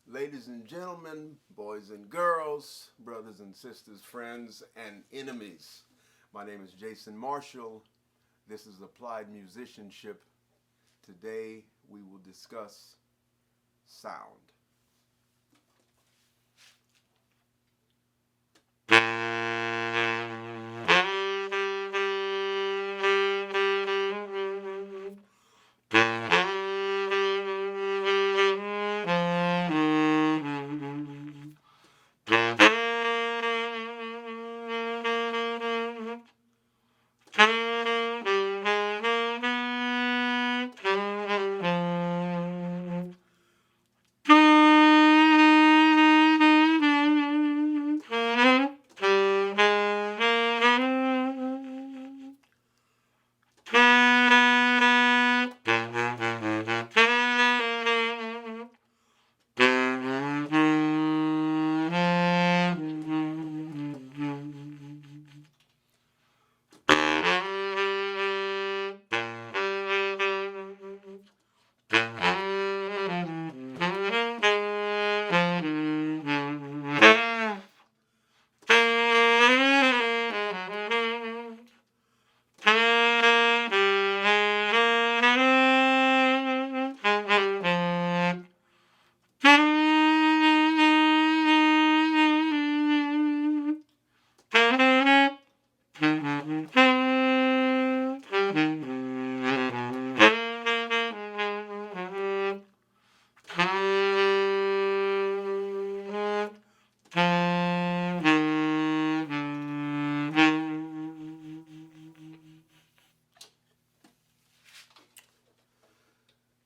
Ladies and gentlemen, boys and girls, brothers and sisters, friends and enemies. My name is Jason Marshall. This is Applied Musicianship. Today we will discuss sound.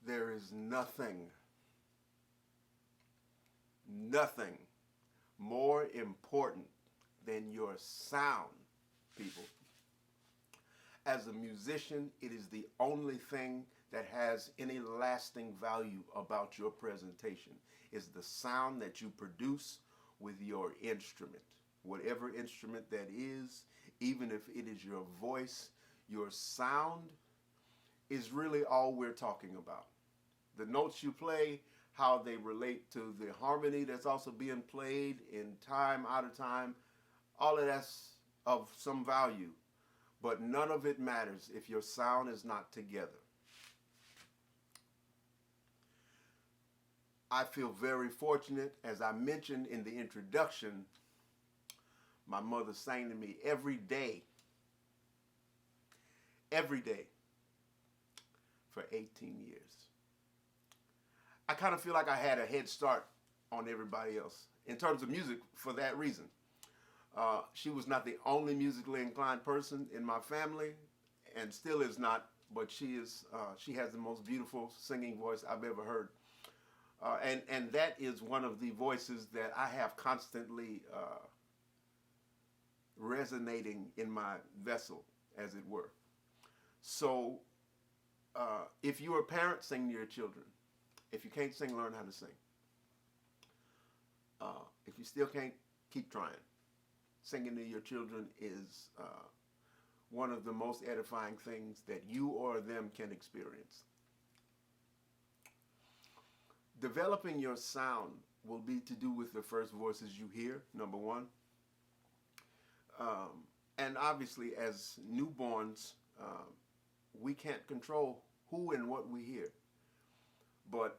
There is nothing more important than your sound, people. As a musician, it is the only thing that has any lasting value about your presentation is the sound that you produce with your instrument. Whatever instrument that is, even if it is your voice, your sound is really all we're talking about. The notes you play, how they relate to the harmony that's also being played in time, out of time, all of that's of some value. But none of it matters if your sound is not together. I feel very fortunate. As I mentioned in the introduction, my mother sang to me every day for 18 years. I kind of feel like I had a head start on everybody else in terms of music for that reason. She was not the only musically inclined person in my family, and still is not. But she is. She has the most beautiful singing voice I've ever heard, and that is one of the voices that I have constantly resonating in my vessel, as it were. So, if you're a parent, sing to your children. If you can't sing, learn how to sing. If you still can't, keep trying. Singing to your children is one of the most edifying things that you or them can experience. Developing your sound will be to do with the first voices you hear, number one. And obviously, as newborns, we can't control who and what we hear. But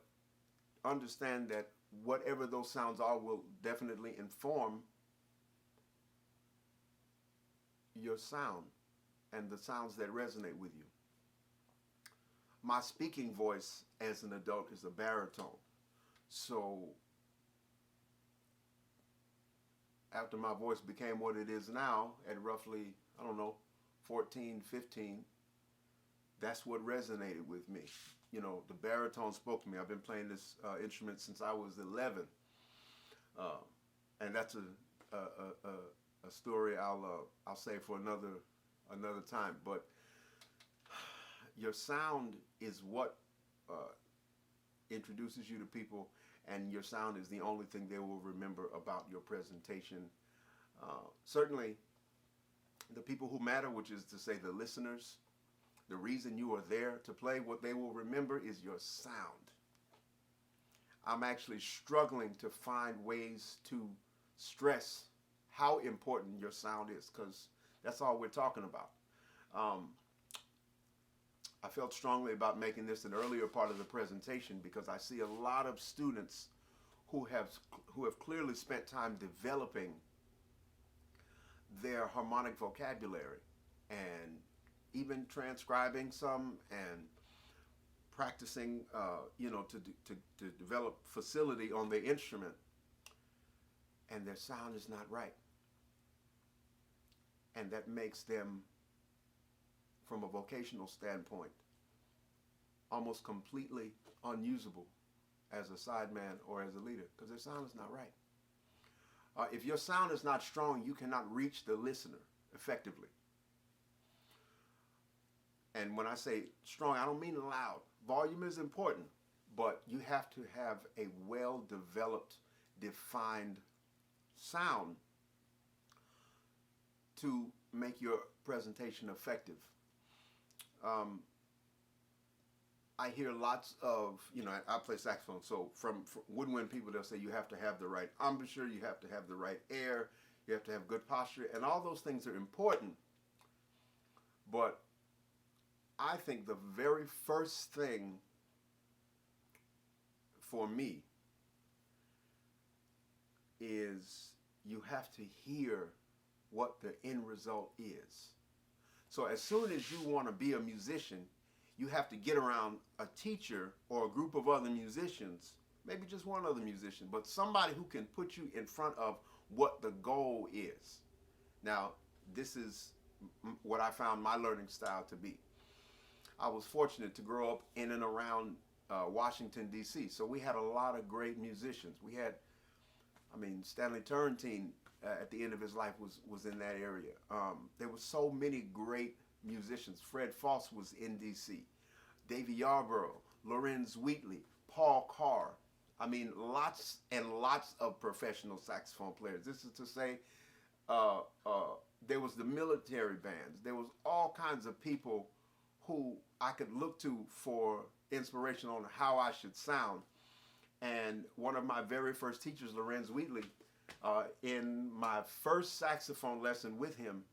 understand that whatever those sounds are will definitely inform your sound and the sounds that resonate with you. My speaking voice as an adult is a baritone. So after my voice became what it is now at roughly, I don't know, 14, 15, that's what resonated with me. You know, the baritone spoke to me. I've been playing this instrument since I was 11. Uh, and that's a story I'll say for another time. But your sound is what introduces you to people, and your sound is the only thing they will remember about your presentation. Certainly, the people who matter, which is to say the listeners, the reason you are there to play, what they will remember is your sound. I'm actually struggling to find ways to stress how important your sound is, because that's all we're talking about. Um, I felt strongly about making this an earlier part of the presentation because I see a lot of students who have clearly spent time developing their harmonic vocabulary and even transcribing some and practicing, to develop facility on their instrument, and their sound is not right. And that makes them, from a vocational standpoint, almost completely unusable as a sideman or as a leader because their sound is not right. If your sound is not strong, you cannot reach the listener effectively. And when I say strong, I don't mean loud. Volume is important, but you have to have a well-developed, defined sound to make your presentation effective. I hear lots of, I play saxophone, so from woodwind people, they'll say you have to have the right embouchure, you have to have the right air, you have to have good posture, and all those things are important. But I think the very first thing for me is you have to hear what the end result is. So as soon as you want to be a musician, you have to get around a teacher or a group of other musicians, maybe just one other musician, but somebody who can put you in front of what the goal is. Now, this is what I found my learning style to be. I was fortunate to grow up in and around Washington, D.C., so we had a lot of great musicians. We had, Stanley Turrentine at the end of his life was in that area. There were so many great musicians. Fred Foss was in D.C., Davy Yarborough, Lorenz Wheatley, Paul Carr. Lots and lots of professional saxophone players. This is to say, there was the military bands. There was all kinds of people who I could look to for inspiration on how I should sound. And one of my very first teachers, Lorenz Wheatley, in my first saxophone lesson with him,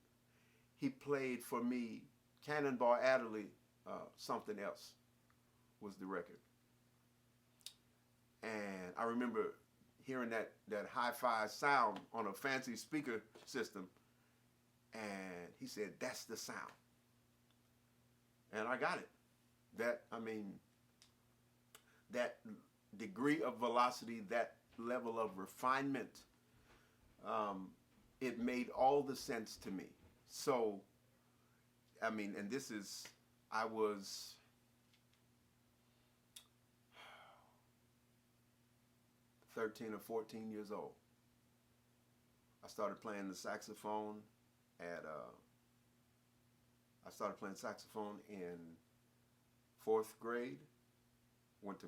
he played for me Cannonball Adderley, Something Else was the record. And I remember hearing that hi-fi sound on a fancy speaker system, and he said, "That's the sound." And I got it. That degree of velocity, that level of refinement, it made all the sense to me. So, and this is, I was 13 or 14 years old. I started playing the saxophone I started playing saxophone in 4th grade. I went to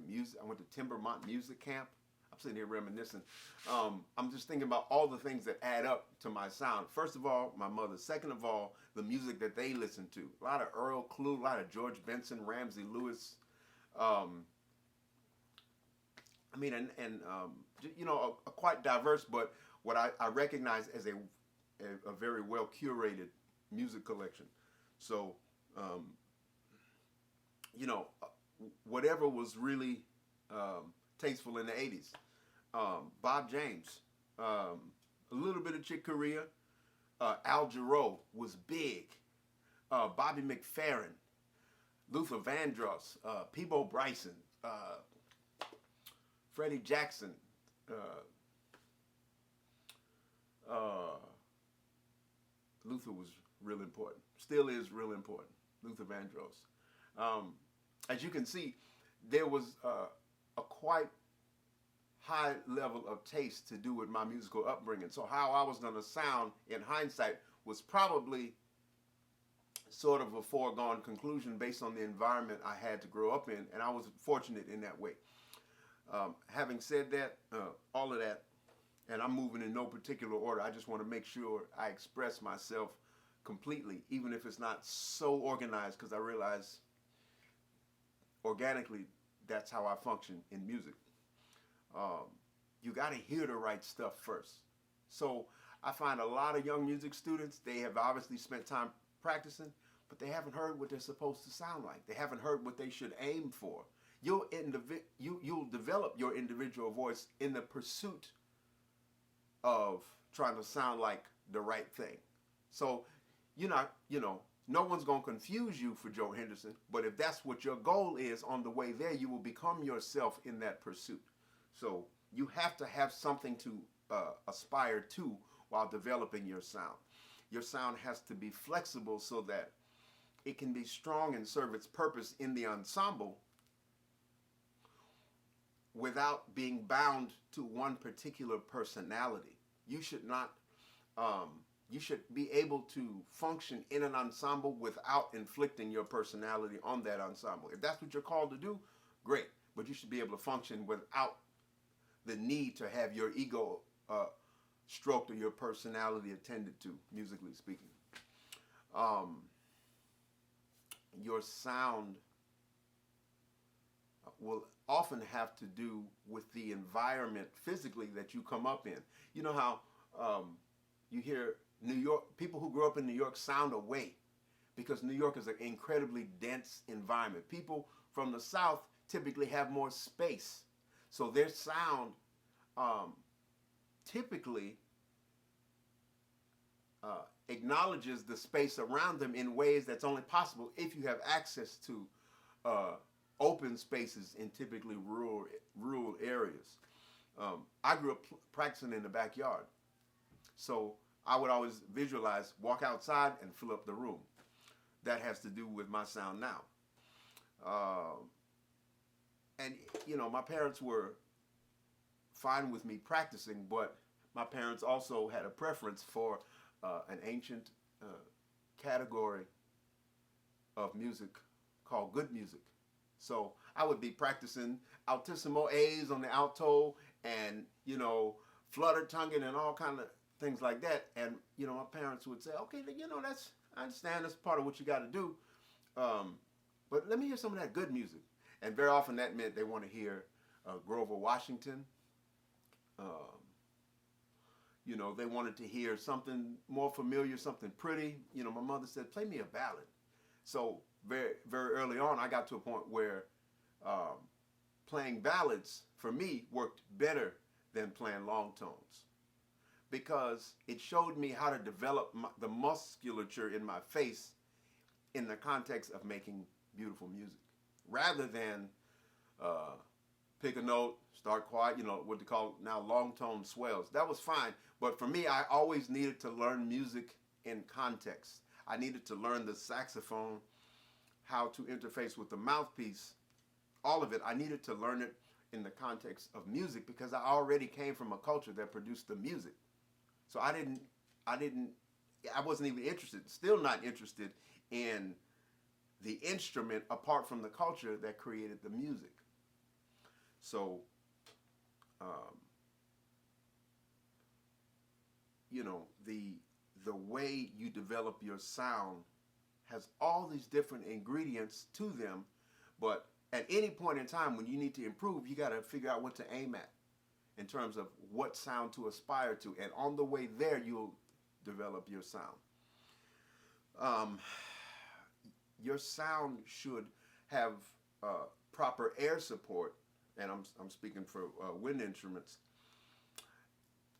Timbermont Music Camp. I'm sitting here reminiscing. I'm just thinking about all the things that add up to my sound. First of all, my mother. Second of all, the music that they listened to. A lot of Earl Klugh, a lot of George Benson, Ramsey Lewis. Quite diverse, but what I recognize as a very well curated music collection. So, whatever was really tasteful in the 80s. Bob James, a little bit of Chick Corea. Al Jarreau was big. Bobby McFerrin, Luther Vandross, Peabo Bryson, Freddie Jackson, Luther was real important. Still is real important. Luther Vandross. As you can see, there was a quite high level of taste to do with my musical upbringing. So how I was going to sound in hindsight was probably sort of a foregone conclusion based on the environment I had to grow up in, and I was fortunate in that way. Having said that, all of that, and I'm moving in no particular order, I just want to make sure I express myself completely, even if it's not so organized, because I realize organically that's how I function in music. Um, you got to hear the right stuff first. So I find a lot of young music students, they have obviously spent time practicing, but they haven't heard what they're supposed to sound like. They haven't heard what they should aim for. You'll develop your individual voice in the pursuit of trying to sound like the right thing. So you're not, no one's going to confuse you for Joe Henderson, but if that's what your goal is on the way there, you will become yourself in that pursuit. So you have to have something to aspire to while developing your sound. Your sound has to be flexible so that it can be strong and serve its purpose in the ensemble without being bound to one particular personality. You should not, you should be able to function in an ensemble without inflicting your personality on that ensemble. If that's what you're called to do, great. But you should be able to function without the need to have your ego stroked or your personality attended to, musically speaking. Your sound will often have to do with the environment physically that you come up in. You know how you hear New York, people who grew up in New York sound away because New York is an incredibly dense environment. People from the South typically have more space. So their sound typically acknowledges the space around them in ways that's only possible if you have access to open spaces in typically rural areas. I grew up practicing in the backyard, so I would always visualize, walk outside and fill up the room. That has to do with my sound now. And my parents were fine with me practicing, but my parents also had a preference for an ancient category of music called good music. So I would be practicing altissimo A's on the alto and, flutter-tonguing and all kind of things like that. And, my parents would say, okay, I understand that's part of what you got to do. But let me hear some of that good music. And very often that meant they want to hear Grover Washington. They wanted to hear something more familiar, something pretty. My mother said, play me a ballad. So very, very early on, I got to a point where playing ballads, for me, worked better than playing long tones because it showed me how to develop the musculature in my face in the context of making beautiful music rather than pick a note, start quiet, what they call now long tone swells. That was fine. But for me, I always needed to learn music in context. I needed to learn the saxophone, how to interface with the mouthpiece, all of it. I needed to learn it in the context of music because I already came from a culture that produced the music. So I wasn't even interested, still not interested in the instrument apart from the culture that created the music. So, the way you develop your sound has all these different ingredients to them, but at any point in time when you need to improve, you got to figure out what to aim at in terms of what sound to aspire to, and on the way there, you'll develop your sound. Your sound should have proper air support, and I'm speaking for wind instruments,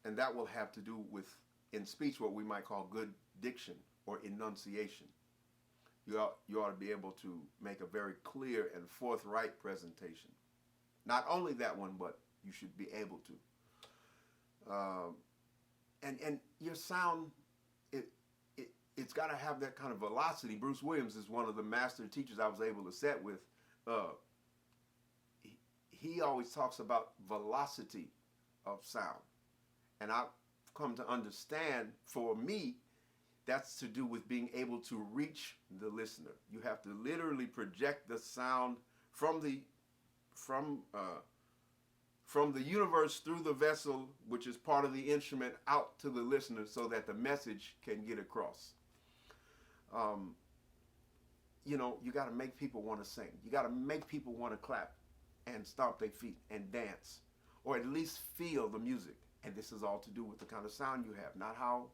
and that will have to do with, in speech, what we might call good diction or enunciation. You ought to be able to make a very clear and forthright presentation. Not only that one, but you should be able to. And your sound, it's got to have that kind of velocity. Bruce Williams is one of the master teachers I was able to set with. He always talks about velocity of sound. And I've come to understand, for me, that's to do with being able to reach the listener. You have to literally project the sound from the universe through the vessel, which is part of the instrument, out to the listener so that the message can get across. You got to make people want to sing. You got to make people want to clap and stomp their feet and dance. or at least feel the music. And this is all to do with the kind of sound you have, not how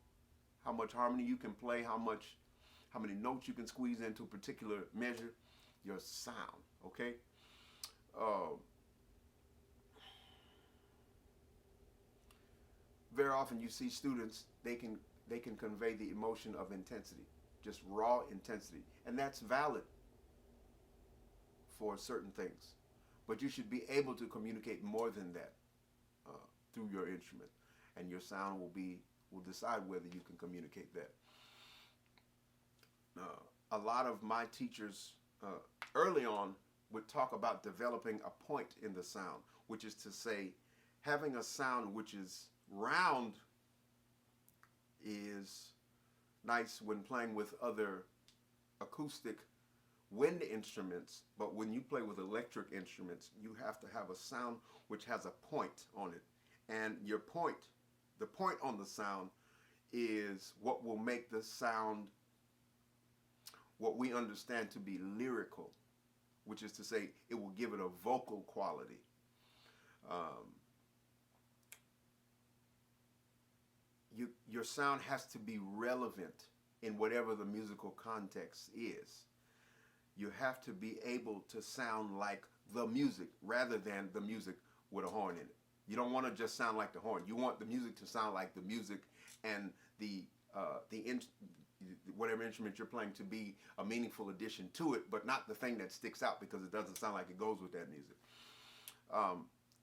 much harmony you can play, how many notes you can squeeze into a particular measure. Your sound, okay? Very often you see students, they can convey the emotion of intensity, just raw intensity, and that's valid for certain things. But you should be able to communicate more than that through your instrument, and your sound will decide whether you can communicate that. A lot of my teachers early on would talk about developing a point in the sound, which is to say, having a sound which is round is nice when playing with other acoustic wind instruments, but when you play with electric instruments, you have to have a sound which has a point on it. And the point on the sound is what will make the sound what we understand to be lyrical, which is to say it will give it a vocal quality. Your sound has to be relevant in whatever the musical context is. You have to be able to sound like the music rather than the music with a horn in it. You don't want to just sound like the horn. You want the music to sound like the music, and whatever instrument you're playing to be a meaningful addition to it, but not the thing that sticks out because it doesn't sound like it goes with that music.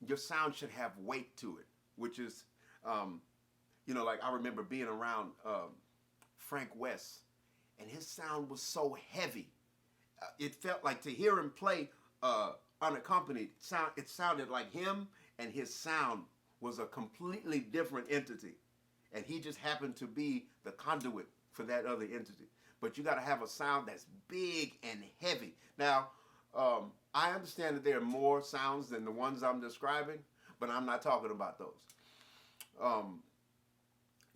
Your sound should have weight to it, which is, like I remember being around Frank West, and his sound was so heavy. It felt like to hear him play unaccompanied, it sounded like him and his sound was a completely different entity. And he just happened to be the conduit for that other entity. But you got to have a sound that's big and heavy. Now, I understand that there are more sounds than the ones I'm describing, but I'm not talking about those.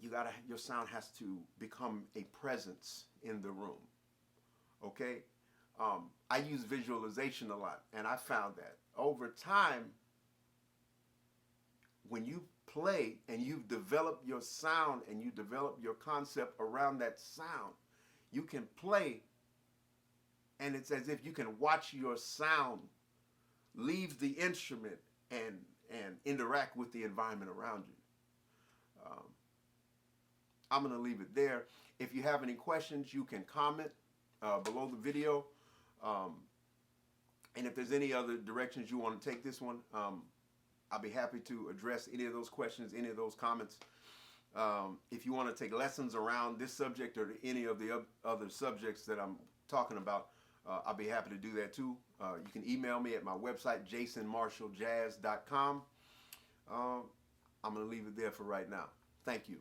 Your sound has to become a presence in the room. Okay? I use visualization a lot, and I found that over time, when you play and you've developed your sound and you develop your concept around that sound, you can play, and it's as if you can watch your sound leave the instrument and interact with the environment around you. I'm going to leave it there. If you have any questions, you can comment below the video. And if there's any other directions you want to take this one, I'll be happy to address any of those questions, any of those comments. If you want to take lessons around this subject or any of the other subjects that I'm talking about, I'll be happy to do that too. You can email me at my website, jasonmarshalljazz.com. I'm going to leave it there for right now. Thank you.